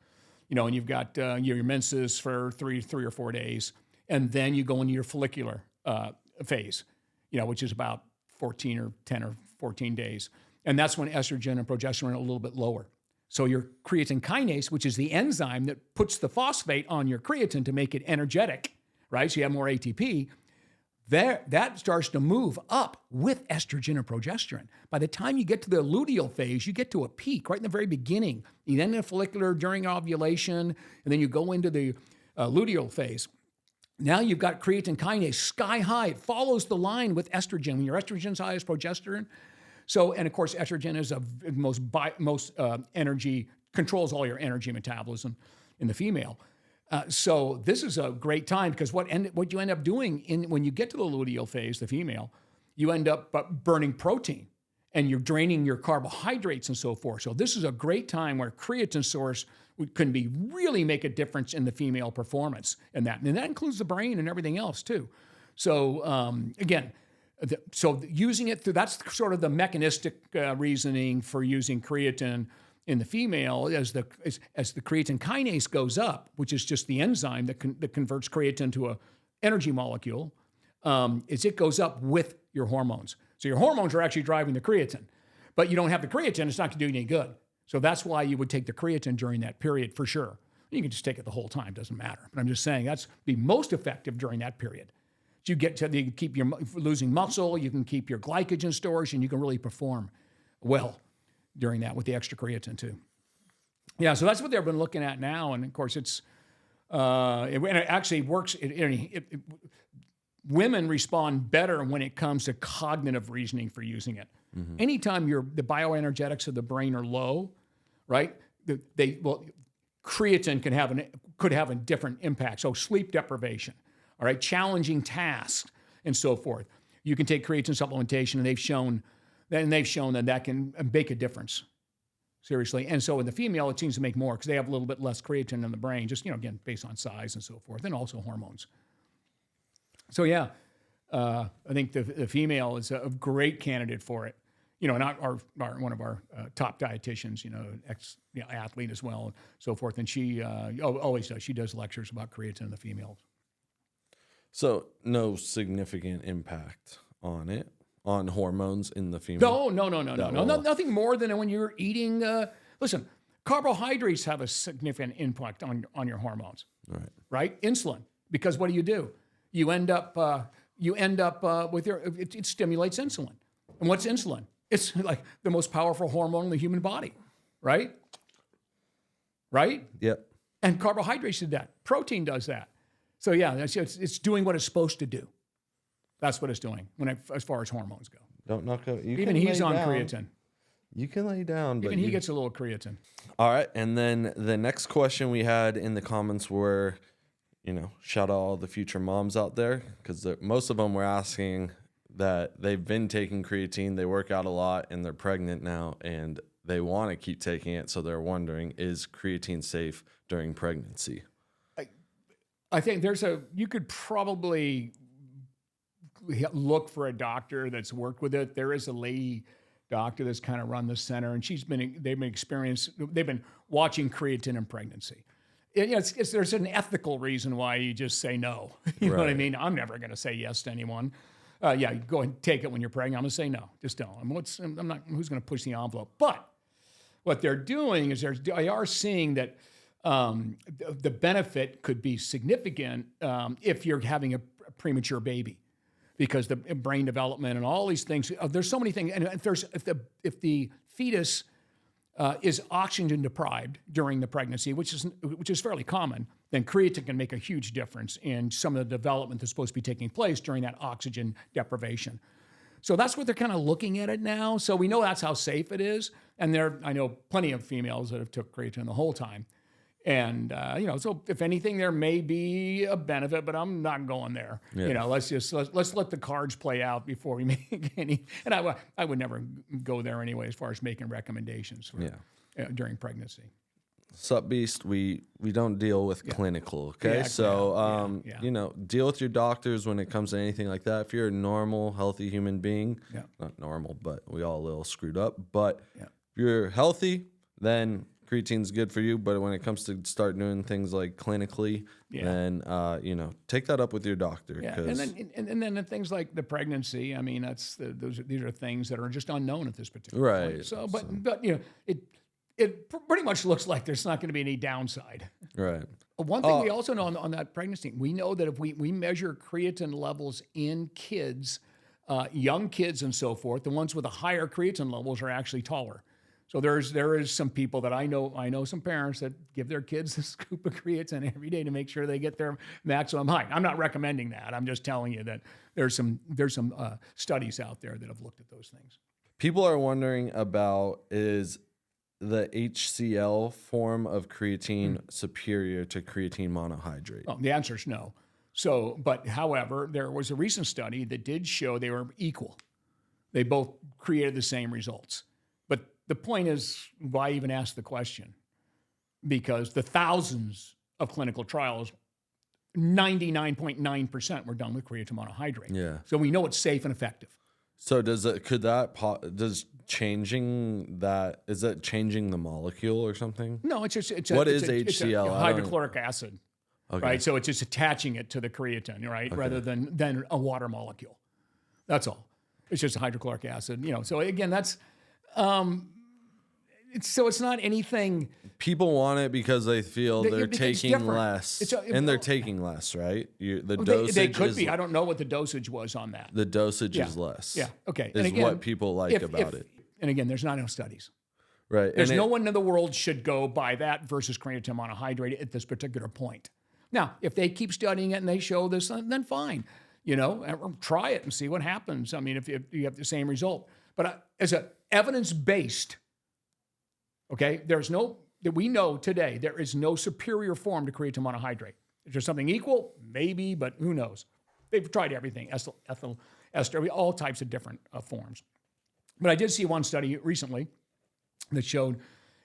And you've got your menses for three or 4 days. And then you go into your follicular phase, which is about 10 or 14 days. And that's when estrogen and progesterone are a little bit lower. So your creatine kinase, which is the enzyme that puts the phosphate on your creatine to make it energetic, right? So you have more ATP. That starts to move up with estrogen and progesterone. By the time you get to the luteal phase, you get to a peak right in the very beginning. You then in the follicular during ovulation, and then you go into the luteal phase. Now you've got creatine kinase sky high. It follows the line with estrogen. When your estrogen's high as progesterone. So, and of course, estrogen is most energy, controls all your energy metabolism in the female. So this is a great time because what you end up doing when you get to the luteal phase, the female, you end up burning protein and you're draining your carbohydrates and so forth. So this is a great time where creatine source can really make a difference in the female performance and that includes the brain and everything else too. So so using it through, that's sort of the mechanistic reasoning for using creatine in the female as the creatine kinase goes up, which is just the enzyme that converts creatine to a energy molecule, is it goes up with your hormones. So your hormones are actually driving the creatine, but you don't have the creatine, it's not going to do you any good. So that's why you would take the creatine during that period for sure. You can just take it the whole time, doesn't matter. But I'm just saying that's the most effective during that period. So you can keep your losing muscle, you can keep your glycogen storage, and you can really perform well during that with the extra creatine too. Yeah, so that's what they've been looking at now, and of course it actually works. Women respond better when it comes to cognitive reasoning for using it. Mm-hmm. Anytime the bioenergetics of the brain are low, right? Creatine could have a different impact. So sleep deprivation, all right, challenging tasks, and so forth. You can take creatine supplementation, and they've shown that can make a difference. Seriously. And so in the female, it seems to make more because they have a little bit less creatine in the brain, just, again, based on size and so forth, and also hormones. So yeah, I think the female is a great candidate for it. Not one of our top dietitians, athlete as well, and so forth. And she always does. She does lectures about creatine in the females. So no significant impact on hormones in the female? No. Nothing more than when you're eating. Listen, carbohydrates have a significant impact on your hormones. Right? Insulin, because what do? You end up with it stimulates insulin. And what's insulin? It's like the most powerful hormone in the human body, right? Right? Yep. And carbohydrates do that. Protein does that. So yeah, it's doing what it's supposed to do. That's what it's doing as far as hormones go. Don't knock out. Even he's on creatine. You can lay down, but even he gets a little creatine. All right, and then the next question we had in the comments were, shout out all the future moms out there, because most of them were asking that they've been taking creatine, they work out a lot, and they're pregnant now, and they want to keep taking it, so they're wondering, is creatine safe during pregnancy? I think you could probably look for a doctor that's worked with it. There is a lady doctor that's kind of run the center, and they've been watching creatine in pregnancy. There's an ethical reason why you just say no. You know what I mean? I'm never going to say yes to anyone. Go ahead and take it when you're pregnant. I'm going to say no. Just don't. I'm not. Who's going to push the envelope? But what they're doing is they are seeing that the benefit could be significant if you're having a premature baby, because the brain development and all these things. There's so many things, and if the fetus is oxygen deprived during the pregnancy, which is fairly common, then creatine can make a huge difference in some of the development that's supposed to be taking place during that oxygen deprivation. So that's what they're kind of looking at it now. So we know that's how safe it is. And I know plenty of females that have took creatine the whole time. And, so if anything, there may be a benefit, but I'm not going there. Yeah. Let's let the cards play out before we make any. And I would never go there anyway, as far as making recommendations during pregnancy. SuppBeast, we don't deal with clinical, okay? Deal with your doctors when it comes to anything like that. If you're a normal, healthy human being, not normal, but we all a little screwed up. But if you're healthy, then creatine's good for you. But when it comes to start doing things like clinically, then take that up with your doctor. Yeah, and then the things like the pregnancy. I mean, these are things that are just unknown at this particular point. So, but it pretty much looks like there's not going to be any downside. Right. One thing we also know on that pregnancy, we know that if we measure creatine levels in kids, young kids and so forth, the ones with the higher creatine levels are actually taller. So there is some people that I know some parents that give their kids a scoop of creatine every day to make sure they get their maximum height. I'm not recommending that. I'm just telling you that there's some studies out there that have looked at those things. People are wondering about, is the HCl form of creatine superior to creatine monohydrate? Well, the answer is no. So, but however, there was a recent study that did show they were equal. They both created the same results. But the point is, why even ask the question? Because the thousands of clinical trials, 99.9% were done with creatine monohydrate. Yeah. So we know it's safe and effective. So is that changing the molecule or something? No, it's HCl? It's hydrochloric acid. Okay. Right? So it's just attaching it to the creatine, right? Okay. Rather than a water molecule. That's all. It's just a hydrochloric acid. So again, that's it's not anything. People want it because they feel they're taking less, they're taking less, right? The dosage they could be. I don't know what the dosage was on that. The dosage is less. Yeah. Okay. Is what people like about it. And again, there's not enough studies. Right. There's no one in the world should go by that versus creatine monohydrate at this particular point. Now, if they keep studying it and they show this, then fine. Try it and see what happens. I mean, if you have the same result. But as an evidence-based, okay, we know today, there is no superior form to creatine monohydrate. Is there something equal? Maybe, but who knows? They've tried everything, ethyl ester, all types of different forms. But I did see one study recently that showed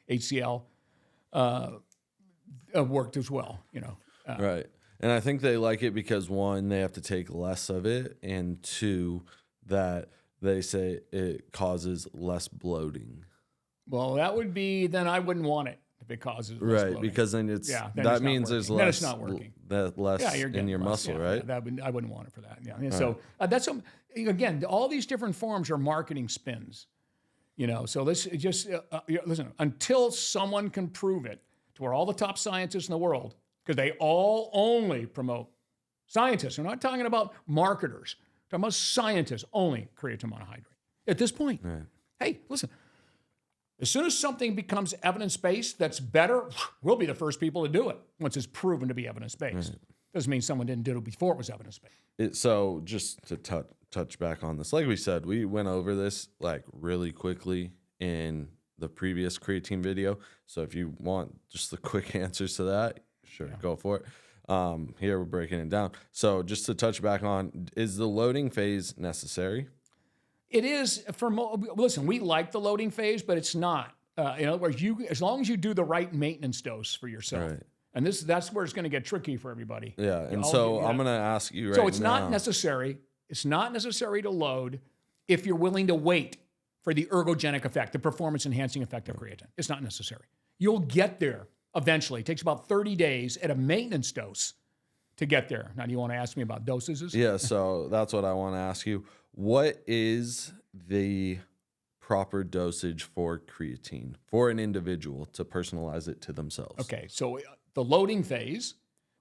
HCl worked as well, Right. And I think they like it because, one, they have to take less of it, and two, that they say it causes less bloating. Well, that would be, then I wouldn't want it if it causes less bloating. Because then that means there's less. Then it's not working. Less in your muscle, right? I wouldn't want it for that. Yeah. So that's again, all these different forms are marketing spins. So let's just listen. Until someone can prove it, to where all the top scientists in the world, because they all only promote scientists. We're not talking about marketers. We're talking about scientists only creatine monohydrate. At this point, hey, listen. As soon as something becomes evidence-based that's better, we'll be the first people to do it once it's proven to be evidence-based. Doesn't mean someone didn't do it before it was evidence-based. So just to touch back on this, like we said, we went over this like really quickly in the previous creatine video. So if you want just the quick answers to that, go for it. Here we're breaking it down. So just to touch back on, is the loading phase necessary? It is listen, we like the loading phase, but it's not. In other words, as long as you do the right maintenance dose for yourself. Right. And that's where it's going to get tricky for everybody. Yeah. And so I'm going to ask you right now. So it's not necessary It's not necessary to load if you're willing to wait for the ergogenic effect, the performance-enhancing effect of creatine. It's not necessary. You'll get there eventually. It takes about 30 days at a maintenance dose to get there. Now, do you want to ask me about dosages? Yeah, so that's what I want to ask you. What is the proper dosage for creatine for an individual to personalize it to themselves? Okay, so the loading phase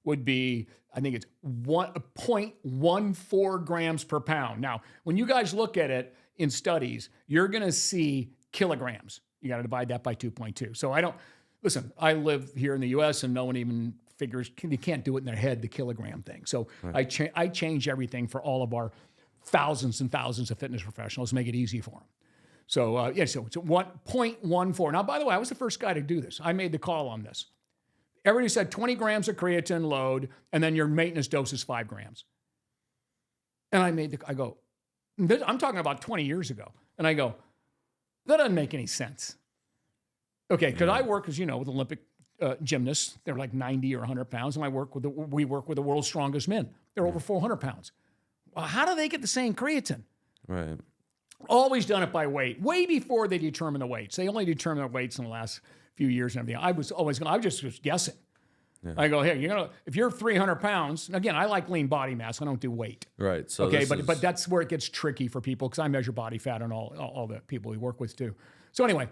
would be, I think it's 0.14 grams per pound. Now, when you guys look at it in studies, you're going to see kilograms. You got to divide that by 2.2. So listen, I live here in the U.S. and no one even figures, you can't do it in their head, the kilogram thing. So right. I change everything for all of our thousands and thousands of fitness professionals to make it easy for them. So, so it's 1.14. Now, by the way, I was the first guy to do this. I made the call on this. Everybody said 20 grams of creatine load, and then your maintenance dose is 5 grams. And I go, I'm talking about 20 years ago. And I go, that doesn't make any sense. Okay, because I work, as you know, with Olympic gymnasts. They're like 90 or 100 pounds, and we work with the world's strongest men. They're over 400 pounds. Well, how do they get the same creatine? Right. Always done it by weight, way before they determine the weights. They only determine their weights in the last few years and everything. I was just guessing. Yeah. I go, hey, if you're 300 pounds, and again, I like lean body mass. I don't do weight. Right. So okay, but that's where it gets tricky for people because I measure body fat on all the people we work with too. So anyway,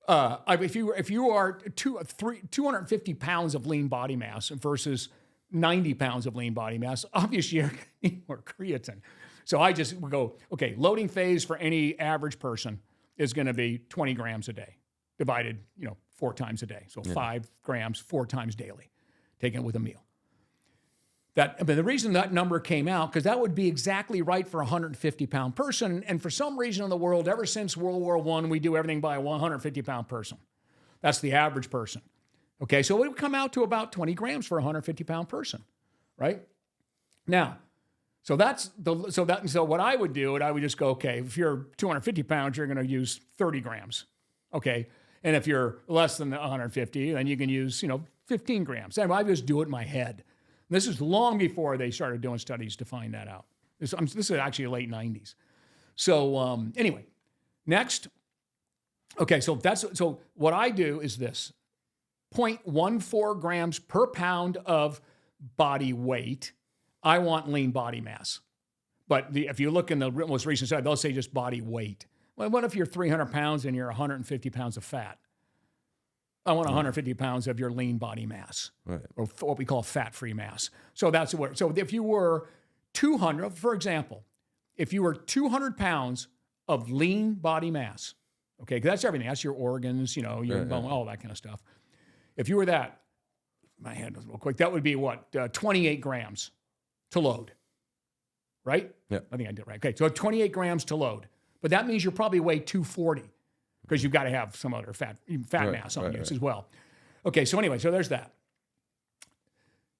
if you are 250 pounds of lean body mass versus 90 pounds of lean body mass, obviously you're going to need more creatine. So I just go, okay, loading phase for any average person is going to be 20 grams a day, divided, 4 times a day. So 5 grams 4 times daily, taken it with a meal. But the reason that number came out, because that would be exactly right for a 150-pound person. And for some reason in the world, ever since World War I, we do everything by a 150-pound person. That's the average person. Okay, so it would come out to about 20 grams for a 150-pound person, right? Now, so what I would do, I would just go, okay, if you're 250 pounds, you're going to use 30 grams, okay? And if you're less than 150, then you can use, 15 grams. And I just do it in my head. This is long before they started doing studies to find that out. This is actually late 90s. So anyway, next. Okay, so what I do is this: 0.14 grams per pound of body weight. I want lean body mass. But if you look in the most recent study, they'll say just body weight. Well, what if you're 300 pounds and you're 150 pounds of fat? I want 150 pounds of your lean body mass, right, or what we call fat-free mass. So that's what. So if you were 200, for example, if you were 200 pounds of lean body mass, okay, because that's everything. That's your organs, your bone, all that kind of stuff. If you were that, my hand was real quick. That would be what 28 grams to load, right? Yeah, I think I did it right. Okay, so 28 grams to load, but that means you're probably weigh 240. Because you've got to have some other fat mass on you as well. Okay, so anyway, so there's that.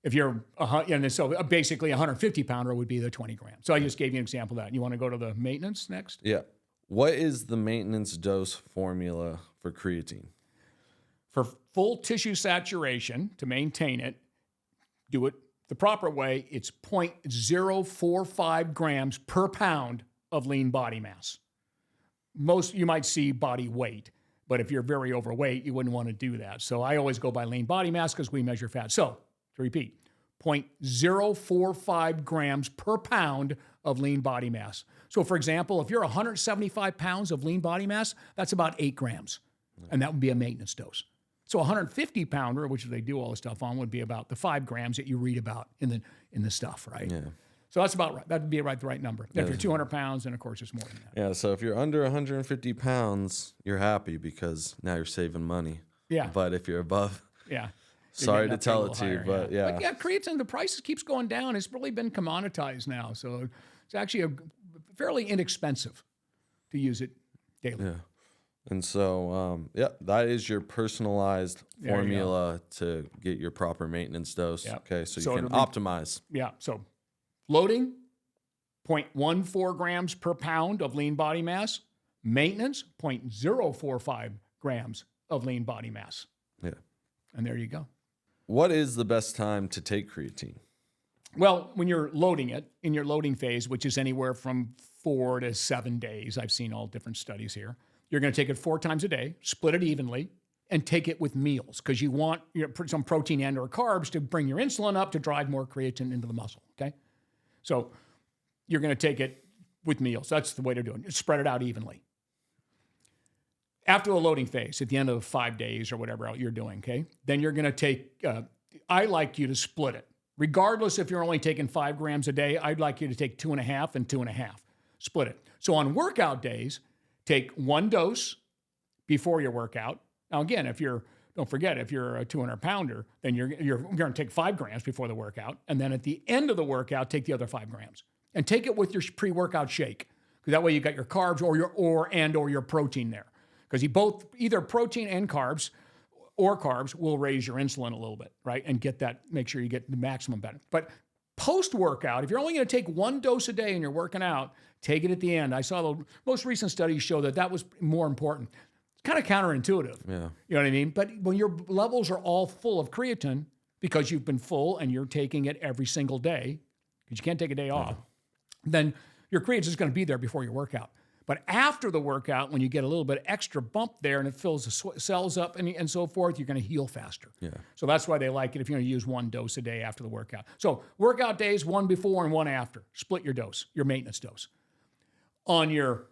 If you're, so basically a 150 pounder would be the 20 grams. So I just gave you an example of that. You want to go to the maintenance next? Yeah. What is the maintenance dose formula for creatine? For full tissue saturation, to maintain it, do it the proper way, it's 0.045 grams per pound of lean body mass. Most, you might see body weight, but if you're very overweight, you wouldn't want to do that. So I always go by lean body mass because we measure fat. So to repeat, 0.045 grams per pound of lean body mass. So for example, if you're 175 pounds of lean body mass, that's about 8 grams. And that would be a maintenance dose. So a 150 pounder, which they do all the stuff on, would be about the 5 grams that you read about in the stuff, right? Yeah. So that's about right. That would be the right number. If you're 200 pounds, then of course it's more than that. Yeah, so if you're under 150 pounds, you're happy because now you're saving money. Yeah. But if you're above, yeah, sorry to tell it to you, but yeah. But yeah, creatine, the price keeps going down. It's really been commoditized now. So it's actually fairly inexpensive to use it daily. Yeah. And so, that is your personalized formula to get your proper maintenance dose. Yep. Okay, so you can optimize. Yeah, so loading, 0.14 grams per pound of lean body mass. Maintenance, 0.045 grams of lean body mass. Yeah. And there you go. What is the best time to take creatine? Well, when you're loading it in your loading phase, which is anywhere from 4 to 7 days, I've seen all different studies here. You're going to take it 4 times a day, split it evenly, and take it with meals because you want some protein and or carbs to bring your insulin up to drive more creatine into the muscle. Okay, so you're going to take it with meals. That's the way to do it. Spread it out evenly. After the loading phase, at the end of 5 days or whatever else you're doing, okay, then you're going to take. I like you to split it. Regardless if you're only taking 5 grams a day, I'd like you to take 2.5 and 2.5. Split it. So on workout days, take 1 dose before your workout. Now again, don't forget, if you're a 200-pounder, then you're going to take 5 grams before the workout, and then at the end of the workout, take the other 5 grams, and take it with your pre-workout shake, because that way you got your carbs or your protein there, because either protein and carbs or carbs will raise your insulin a little bit, right? And make sure you get the maximum benefit. But post-workout, if you're only going to take 1 dose a day and you're working out, take it at the end. I saw the most recent studies show that was more important. It's kind of counterintuitive. Yeah. You know what I mean? But when your levels are all full of creatine because you've been full and you're taking it every single day, because you can't take a day off, then your creatine is going to be there before your workout. But after the workout, when you get a little bit extra bump there and it fills the cells up and so forth, you're going to heal faster. Yeah. So that's why they like it if you're going to use 1 dose a day after the workout. So workout days, 1 before and 1 after. Split your dose, your maintenance dose. On your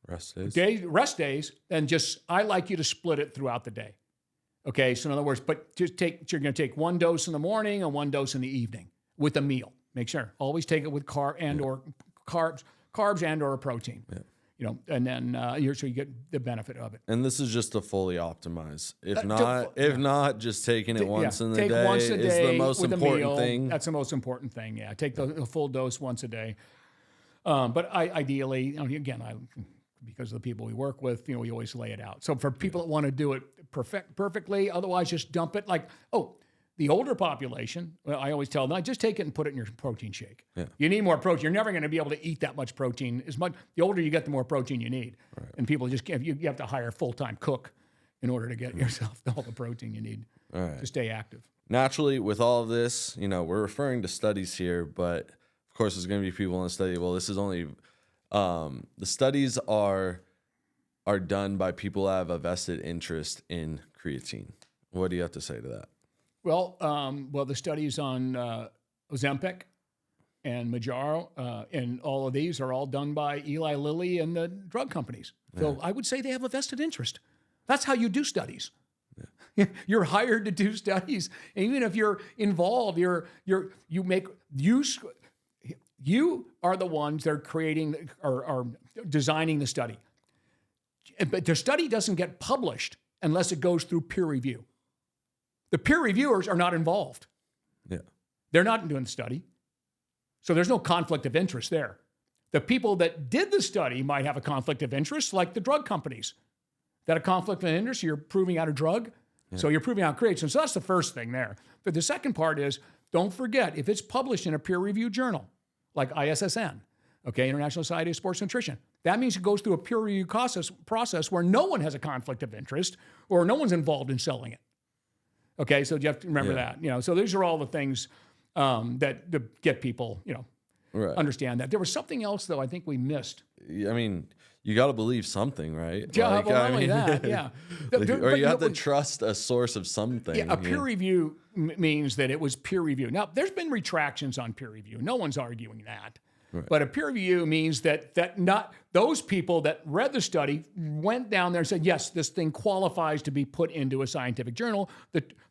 rest days, then I like you to split it throughout the day. Okay, so in other words, but you're going to take 1 dose in the morning and 1 dose in the evening with a meal. Make sure always take it with carbs and or a protein. Yeah. You know, and then so you get the benefit of it. And this is just to fully optimize. If not, just taking it once in the day once a day is the most important thing. That's the most important thing. Yeah, take the full dose once a day. But ideally, again, because of the people we work with, we always lay it out. So for people that want to do it perfectly, otherwise just dump it. The older population, I always tell them, just take it and put it in your protein shake. Yeah. You need more protein. You're never going to be able to eat that much protein. The older you get, the more protein you need. Right. And people you have to hire a full-time cook in order to get yourself all the protein you need to stay active. Naturally, with all of this, we're referring to studies here, but of course, there's going to be people in the study. Well, this is only the studies are done by people that have a vested interest in creatine. What do you have to say to that? Well, the studies on Ozempic and Mounjaro and all of these are all done by Eli Lilly and the drug companies. So I would say they have a vested interest. That's how you do studies. Yeah. You're hired to do studies, and even if you're involved, you are the ones that are creating or designing the study. But the study doesn't get published unless it goes through peer review. The peer reviewers are not involved. Yeah. They're not doing the study. So there's no conflict of interest there. The people that did the study might have a conflict of interest, like the drug companies. That a conflict of interest, you're proving out a drug, so you're proving out creatine. So that's the first thing there. But the second part is, don't forget, if it's published in a peer-reviewed journal, like ISSN, International Society of Sports Nutrition, that means it goes through a peer review process where no one has a conflict of interest or no one's involved in selling it. Okay, so you have to remember that. So these are all the things that get people, understand that. There was something else though I think we missed. I mean, you got to believe something, right? Yeah, not only that, yeah. Or you have to trust a source of something. Yeah, a peer review means that it was peer review. Now, there's been retractions on peer review. No one's arguing that. Right. But a peer review means that not those people that read the study went down there and said, yes, this thing qualifies to be put into a scientific journal.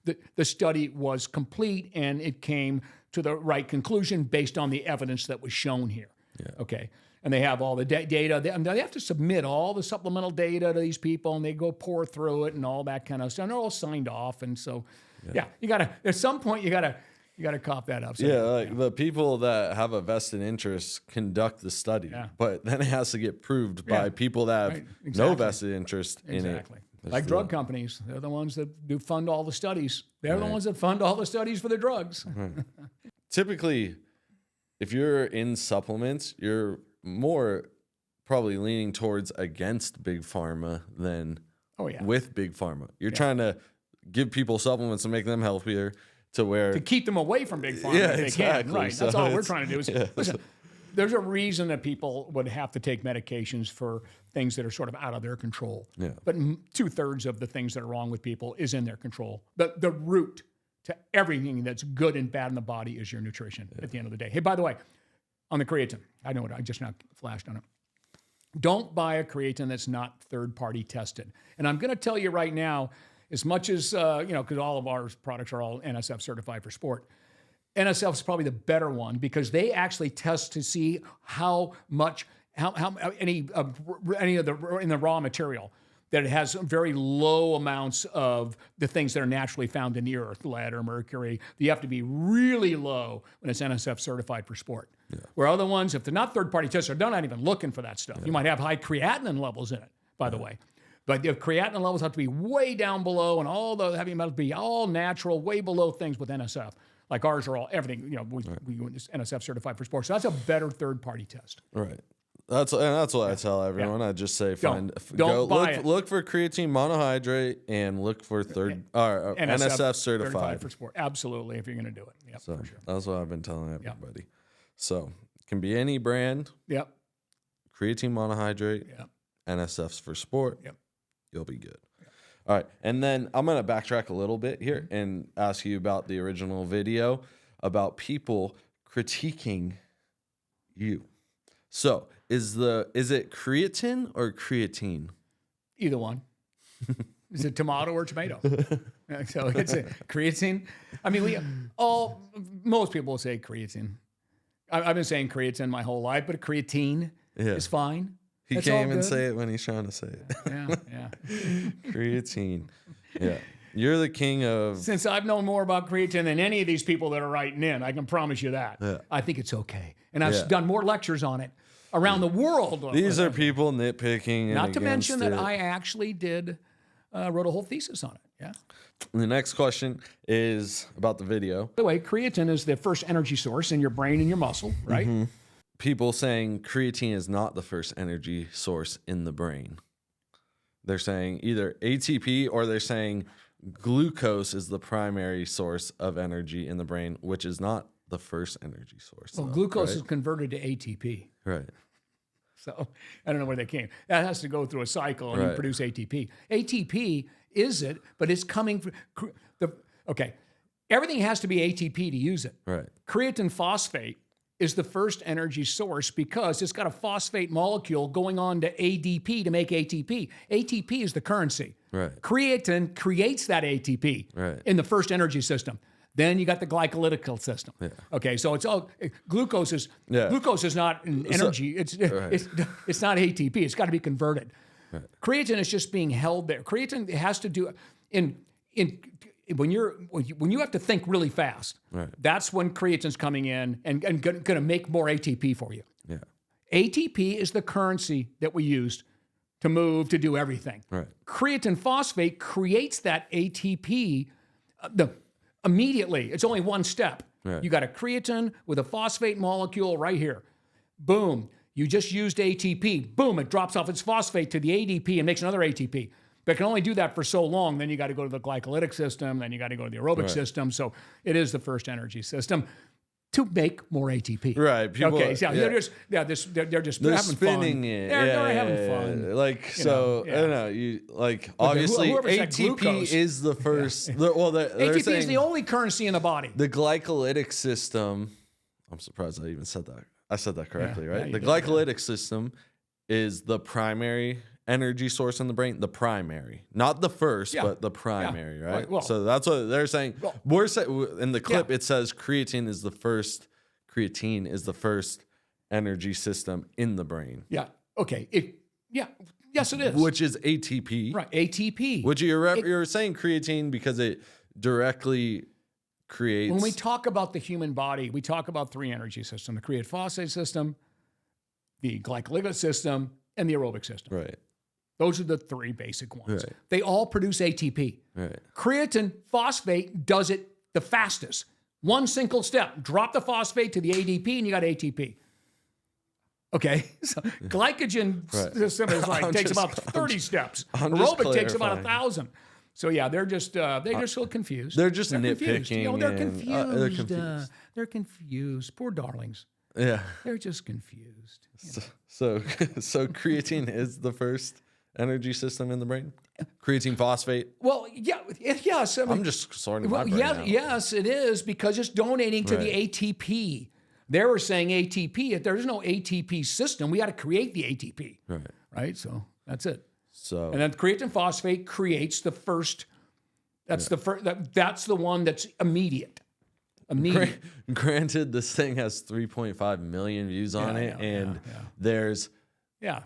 The study was complete and it came to the right conclusion based on the evidence that was shown here. Yeah. Okay. And they have all the data. They have to submit all the supplemental data to these people, and they go pour through it and all that kind of stuff. And they're all signed off. And so, you got to, at some point, you got to cough that up. So, the people that have a vested interest conduct the study, but then it has to get proved by people that have no vested interest in it. Like drug companies, they're the ones that do fund all the studies. They're the ones that fund all the studies for the drugs. Typically, if you're in supplements, you're more probably leaning towards against big pharma than with big pharma. You're trying to give people supplements and make them healthier. to where to keep them away from big pharma Yeah, if they exactly. can. Right. So That's all we're it's- trying to do. Is yeah. listen. There's a reason that people would have to take medications for things that are sort of out of their control. Yeah. But 2/3 of the things that are wrong with people is in their control. The root to everything that's good and bad in the body is your nutrition at the end of the day. Hey, by the way, on the creatine, I know it. I just now flashed on it. Don't buy a creatine that's not third-party tested. And I'm going to tell you right now, as much as, because all of our products are all NSF certified for sport, NSF is probably the better one because they actually test to see how much, how any of the, in the raw material, that it has very low amounts of the things that are naturally found in the earth, lead or mercury. You have to be really low when it's NSF certified for sport. Yeah. Where other ones, if they're not third-party tested, they're not even looking for that stuff. Yeah. You might have high creatinine levels in it, by the way. But the creatinine levels have to be way down below, and all the heavy metals be all natural, way below things with NSF. Like ours are all everything. We NSF certified for sport, so that's a better third-party test. Right. That's what I tell everyone. I just say Don't buy it. Look for creatine monohydrate and look for NSF certified for sport. Absolutely, if you're going to do it. Yep, So for sure. that's what I've been telling everybody. So it can be any brand. Yep. Creatine monohydrate. Yep. NSF's for sport. Yep. You'll be good. All right, and then I'm gonna backtrack a little bit here and ask you about the original video about people critiquing you. So is it creatine or creatine? Either one. Is it tomato or tomato? So it's a creatine. I mean, most people will say creatine. I've been saying creatine my whole life, but creatine is fine. He That's can't all even good. say it when he's trying to say it. Yeah. Creatine. Yeah. You're the king of... Since I've known more about creatine than any of these people that are writing in, I can promise you that. Yeah. I think it's okay. And I've done more lectures on it around the world. These are people nitpicking and Not to mention that against it. I actually wrote a whole thesis on it. Yeah. The next question is about the video. By the way, creatine is the first energy source in your brain and your muscle, right? Mm-hmm. People saying creatine is not the first energy source in the brain. They're saying either ATP or they're saying glucose is the primary source of energy in the brain, which is not the first energy source. Well, though, glucose right? is converted to ATP. Right. So I don't know where they came. That has to go through a cycle and you Right. produce ATP. ATP is it, but it's coming from everything has to be ATP to use it. Right. Creatine phosphate is the first energy source because it's got a phosphate molecule going on to ADP to make ATP. ATP is the currency. Right. Creatine creates that ATP Right. in the first energy system. Then you got the glycolytic system. Yeah. Okay, so it's all glucose is not an energy. It's not ATP. It's got to be converted. Right. Creatine is just being held there. Creatine has to do when you have to think really fast. Right. That's when creatine's coming in and going to make more ATP for you. Yeah. ATP is the currency that we used to move to do everything. Right. Creatine phosphate creates that ATP immediately. It's only one step. Right. You got a creatine with a phosphate molecule right here. Boom. You just used ATP. Boom. It drops off its phosphate to the ADP and makes another ATP. But it can only do that for so long. Then you got to go to the glycolytic system. Then you got to go to the aerobic system. So it is the first energy system to make more ATP. Right. People, Okay. So they're just they're having spinning fun. it. They're having fun. Like You so, know, I don't know. You like obviously whoever said ATP glucose- is the first. They're ATP saying is the only currency in the body. the glycolytic system. I'm surprised I even said that. I said that correctly, Yeah, right? you The did, glycolytic system is the primary energy source in the brain. The primary, not the first, but the primary, right? Well, so that's what they're saying. We're saying in the clip it says creatine is the first. Creatine is the first energy system in the brain. Yeah. Okay. Yes, it is. Which is ATP. Right. ATP. Which you're saying creatine because it directly creates. When we talk about the human body, we talk about three energy systems: the creatine phosphate system, the glycolytic system, and the aerobic system. Right. Those are the three basic ones. Right. They all produce ATP. Right. Creatine phosphate does it the fastest. One single step, drop the phosphate to the ADP and you got ATP. Okay, so glycogen system is takes about 30 steps. Aerobic takes about 1,000. So yeah, they're just so confused. They're just confused. nitpicking. You know, they're and, confused. they're confused. They're confused. Poor darlings. Yeah. They're just confused. So creatine is the first energy system in the brain. Creatine phosphate. Well, yeah, yes. I mean, I'm just sorting my brain out. Yes, it is because it's donating to the ATP. They were saying ATP. If there's no ATP system, we got to create the ATP. Right. So that's it. So and then creatine phosphate creates the first. That's the first. That's the one that's immediate. Granted, this thing has 3.5 million views on it, and there's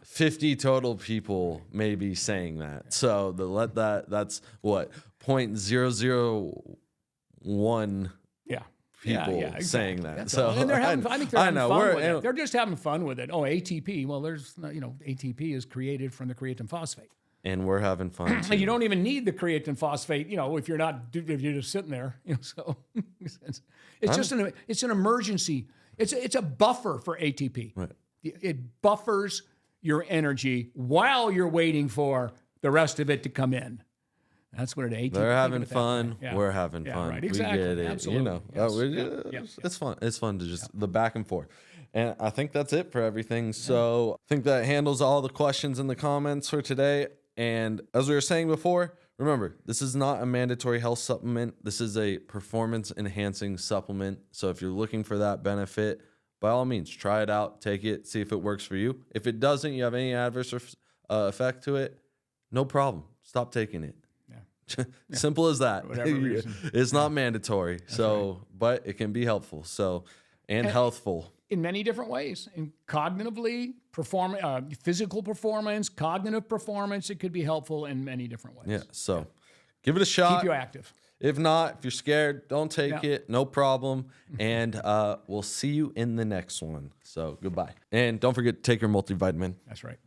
50 total people maybe saying that. So that's what 0.001 people saying that. That's so and they're having, I think they're having fun with it. They're just having fun with it. Oh, ATP. Well, there's ATP is created from the creatine phosphate. And we're having fun too. You don't even need the creatine phosphate, if you're just sitting there, so it's an emergency. It's a buffer for ATP. Right. It buffers your energy while you're waiting for the rest of it to come in. That's what it ATP. They're having fun. We're having fun. Right. Exactly. We get it. Absolutely. It's fun. It's fun to just the back and forth. And I think that's it for everything. So I think that handles all the questions in the comments for today. And as we were saying before, remember, this is not a mandatory health supplement. This is a performance enhancing supplement. So if you're looking for that benefit, by all means, try it out, take it, see if it works for you. If it doesn't, you have any adverse effect to it, no problem. Stop taking it. Simple as that. It's not mandatory. But it can be helpful. And healthful. In many different ways, in cognitively, physical performance, cognitive performance, it could be helpful in many different ways. Yeah, so give it a shot. Keep you active. If not, if you're scared, don't take it. No problem. And we'll see you in the next one. So goodbye. And don't forget to take your multivitamin. That's right.